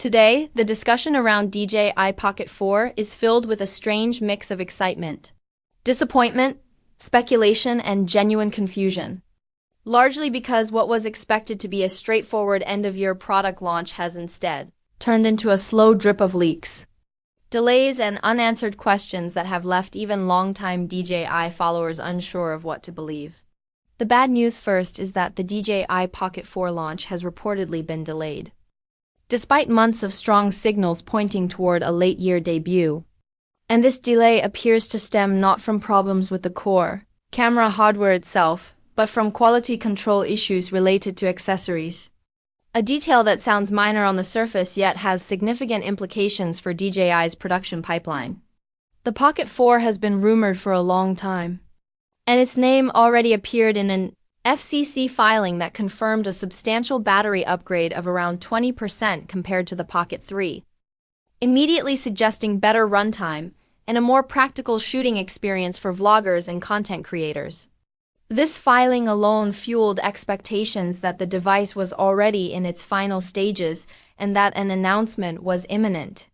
Today, the discussion around DJI Pocket 4 is filled with a strange mix of excitement, disappointment, speculation, and genuine confusion. Largely because what was expected to be a straightforward end-of-year product launch has instead turned into a slow drip of leaks, delays, and unanswered questions that have left even longtime DJI followers unsure of what to believe. The bad news first is that the DJI Pocket 4 launch has reportedly been delayed. Despite months of strong signals pointing toward a late-year debut, and this delay appears to stem not from problems with the core camera hardware itself, but from quality control issues related to accessories. A detail that sounds minor on the surface yet has significant implications for DJI's production pipeline. The Pocket 4 has been rumored for a long time, and its name already appeared in an FCC filing that confirmed a substantial battery upgrade of around 20% compared to the Pocket 3, immediately suggesting better runtime and a more practical shooting experience for vloggers and content creators. This filing alone fueled expectations that the device was already in its final stages and that an announcement was imminent,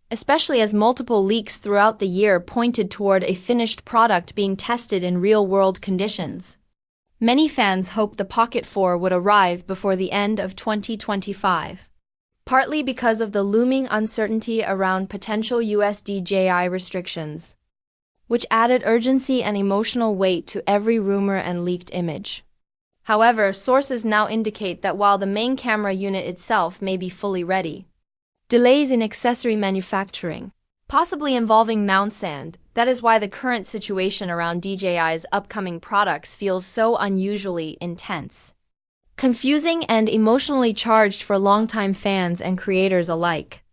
especially as multiple leaks throughout the year pointed toward a finished product being tested in real-world conditions. Many fans hoped the Pocket 4 would arrive before the end of 2025, partly because of the looming uncertainty around potential US DJI restrictions, which added urgency and emotional weight to every rumor and leaked image. However, sources now indicate that while the main camera unit itself may be fully ready, delays in accessory manufacturing, possibly involving mounts, and that is why the current situation around DJI's upcoming products feels so unusually intense, confusing, and emotionally charged for longtime fans and creators alike.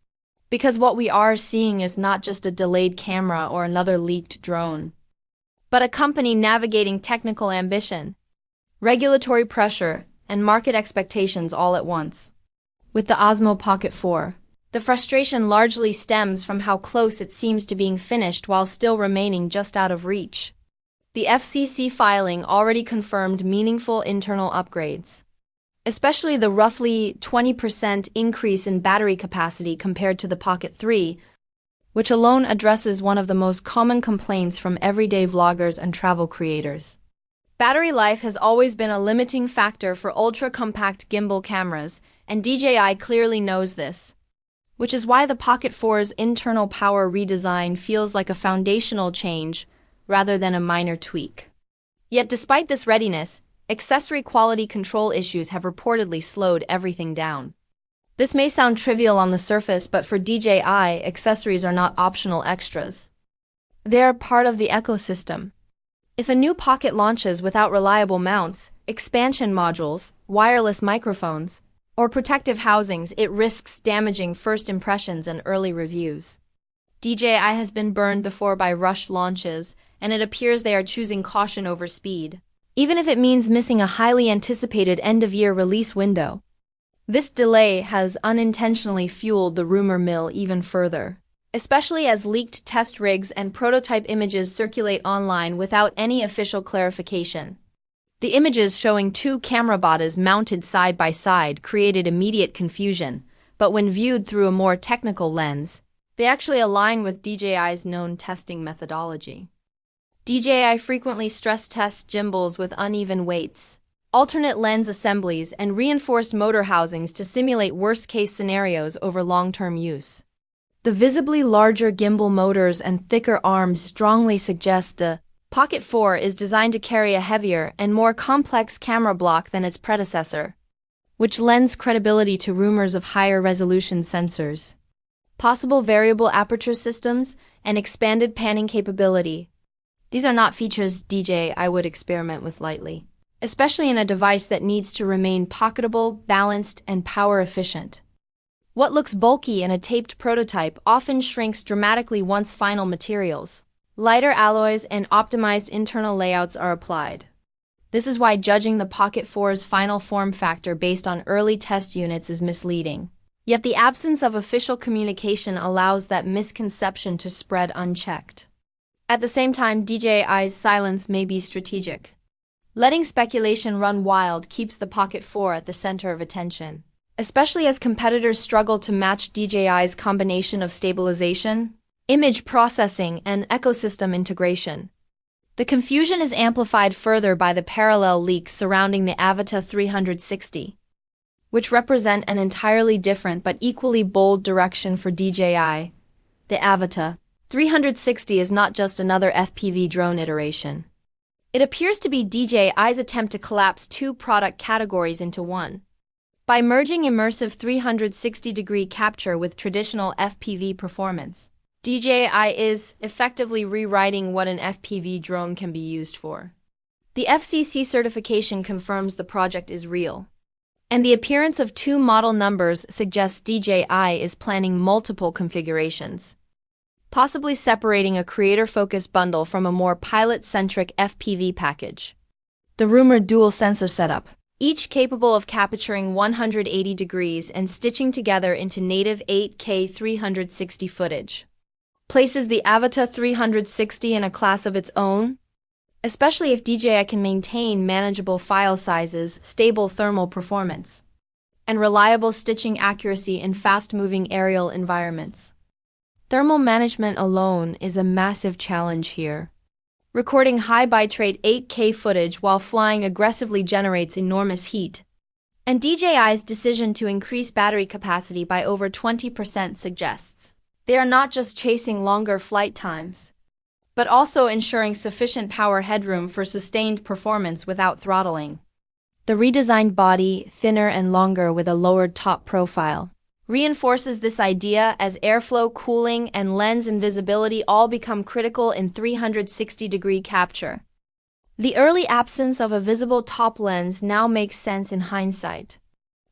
Because what we are seeing is not just a delayed camera or another leaked drone, but a company navigating technical ambition, regulatory pressure, and market expectations all at once. With the Osmo Pocket 4, the frustration largely stems from how close it seems to being finished while still remaining just out of reach. The FCC filing already confirmed meaningful internal upgrades, especially the roughly 20% increase in battery capacity compared to the Pocket 3, which alone addresses one of the most common complaints from everyday vloggers and travel creators. Battery life has always been a limiting factor for ultra-compact gimbal cameras, and DJI clearly knows this, which is why the Pocket 4's internal power redesign feels like a foundational change rather than a minor tweak. Yet despite this readiness, accessory quality control issues have reportedly slowed everything down. This may sound trivial on the surface, but for DJI, accessories are not optional extras. They are part of the ecosystem. If a new Pocket launches without reliable mounts, expansion modules, wireless microphones, or protective housings, it risks damaging first impressions and early reviews. DJI has been burned before by rushed launches, and it appears they are choosing caution over speed, even if it means missing a highly anticipated end-of-year release window. This delay has unintentionally fueled the rumor mill even further, especially as leaked test rigs and prototype images circulate online without any official clarification. The images showing two camera bodies mounted side by side created immediate confusion, but when viewed through a more technical lens, they actually align with DJI's known testing methodology. DJI frequently stress tests gimbals with uneven weights, alternate lens assemblies, and reinforced motor housings to simulate worst-case scenarios over long-term use. The visibly larger gimbal motors and thicker arms strongly suggest the Pocket 4 is designed to carry a heavier and more complex camera block than its predecessor, which lends credibility to rumors of higher resolution sensors, possible variable aperture systems, and expanded panning capability. These are not features DJI would experiment with lightly, especially in a device that needs to remain pocketable, balanced, and power efficient. What looks bulky in a taped prototype often shrinks dramatically once final materials, lighter alloys, and optimized internal layouts are applied. This is why judging the Pocket 4's final form factor based on early test units is misleading. Yet the absence of official communication allows that misconception to spread unchecked. At the same time, DJI's silence may be strategic. Letting speculation run wild keeps the Pocket 4 at the center of attention, especially as competitors struggle to match DJI's combination of stabilization, image processing, and ecosystem integration. The confusion is amplified further by the parallel leaks surrounding the Avata 360, which represent an entirely different but equally bold direction for DJI. The Avata 360 is not just another FPV drone iteration. It appears to be DJI's attempt to collapse two product categories into one. By merging immersive 360-degree capture with traditional FPV performance, DJI is effectively rewriting what an FPV drone can be used for. The FCC certification confirms the project is real, and the appearance of two model numbers suggests DJI is planning multiple configurations, possibly separating a creator-focused bundle from a more pilot-centric FPV package. The rumored dual sensor setup, each capable of capturing 180 degrees and stitching together into native 8K 360 footage, places the Avata 360 in a class of its own, especially if DJI can maintain manageable file sizes, stable thermal performance, and reliable stitching accuracy in fast-moving aerial environments. Thermal management alone is a massive challenge here. Recording high bitrate 8K footage while flying aggressively generates enormous heat, and DJI's decision to increase battery capacity by over 20% suggests they are not just chasing longer flight times, but also ensuring sufficient power headroom for sustained performance without throttling. The redesigned body, thinner and longer with a lowered top profile, reinforces this idea as airflow, cooling, and lens invisibility all become critical in 360-degree capture. The early absence of a visible top lens now makes sense in hindsight.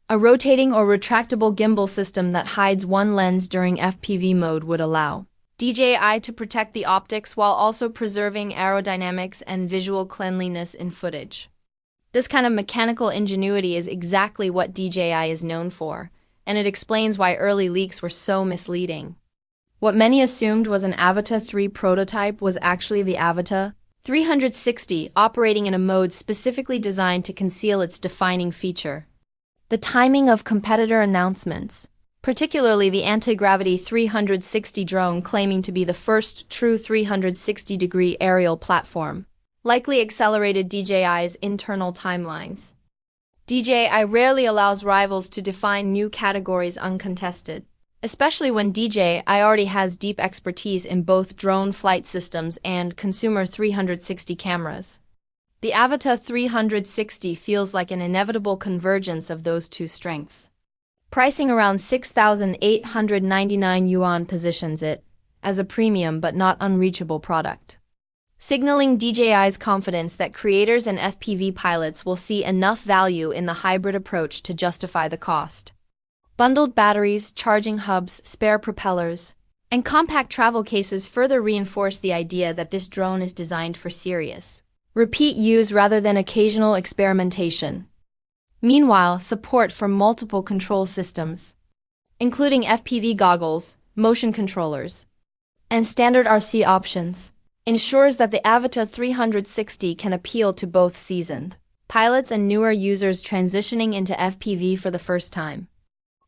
A rotating or retractable gimbal system that hides one lens during FPV mode would allow DJI to protect the optics while also preserving aerodynamics and visual cleanliness in footage. This kind of mechanical ingenuity is exactly what DJI is known for, and it explains why early leaks were so misleading. What many assumed was an Avata 3 prototype was actually the Avata 360 operating in a mode specifically designed to conceal its defining feature. The timing of competitor announcements, particularly the anti-gravity 360 drone claiming to be the first true 360-degree aerial platform, likely accelerated DJI's internal timelines. DJI rarely allows rivals to define new categories uncontested, especially when DJI already has deep expertise in both drone flight systems and consumer 360 cameras. The Avata 360 feels like an inevitable convergence of those two strengths. Pricing around 6,899 yuan positions it as a premium but not unreachable product, signaling DJI's confidence that creators and FPV pilots will see enough value in the hybrid approach to justify the cost. Bundled batteries, charging hubs, spare propellers, and compact travel cases further reinforce the idea that this drone is designed for serious, repeat use rather than occasional experimentation. Meanwhile, support for multiple control systems, including FPV goggles, motion controllers, and standard RC options, ensures that the Avata 360 can appeal to both seasoned pilots and newer users transitioning into FPV for the first time.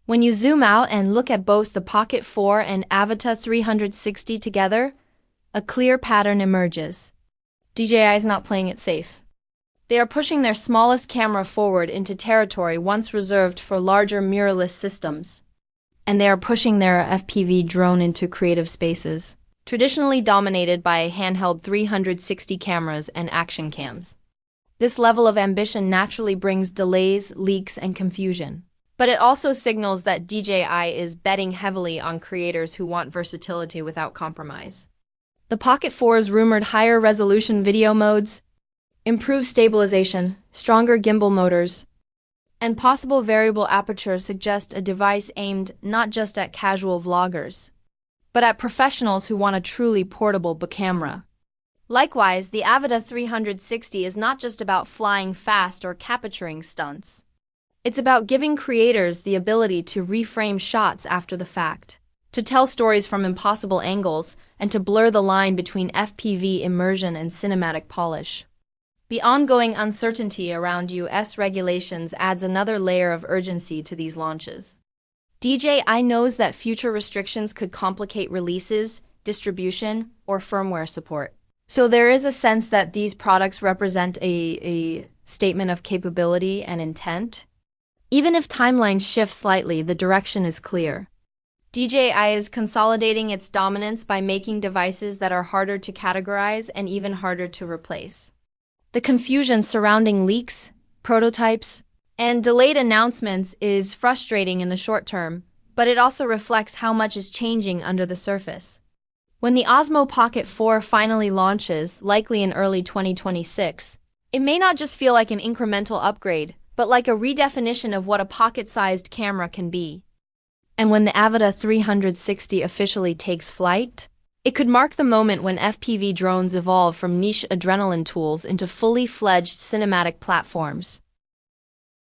When you zoom out and look at both the Pocket 4 and Avata 360 together, a clear pattern emerges. DJI is not playing it safe. They are pushing their smallest camera forward into territory once reserved for larger mirrorless systems, and they are pushing their FPV drone into creative spaces traditionally dominated by handheld 360 cameras and action cams. This level of ambition naturally brings delays, leaks, and confusion. But it also signals that DJI is betting heavily on creators who want versatility without compromise. The Pocket 4's rumored higher resolution video modes, improved stabilization, stronger gimbal motors, and possible variable aperture suggest a device aimed not just at casual vloggers, but at professionals who want a truly portable camera. Likewise, the Avata 360 is not just about flying fast or capturing stunts. It's about giving creators the ability to reframe shots after the fact, to tell stories from impossible angles, and to blur the line between FPV immersion and cinematic polish. The ongoing uncertainty around US regulations adds another layer of urgency to these launches. DJI knows that future restrictions could complicate releases, distribution, or firmware support. So there is a sense that these products represent a statement of capability and intent. Even if timelines shift slightly, the direction is clear. DJI is consolidating its dominance by making devices that are harder to categorize and even harder to replace. The confusion surrounding leaks, prototypes, and delayed announcements is frustrating in the short term, but it also reflects how much is changing under the surface. When the Osmo Pocket 4 finally launches, likely in early 2026, it may not just feel like an incremental upgrade, but like a redefinition of what a pocket-sized camera can be. And when the Avata 360 officially takes flight, it could mark the moment when FPV drones evolve from niche adrenaline tools into fully fledged cinematic platforms.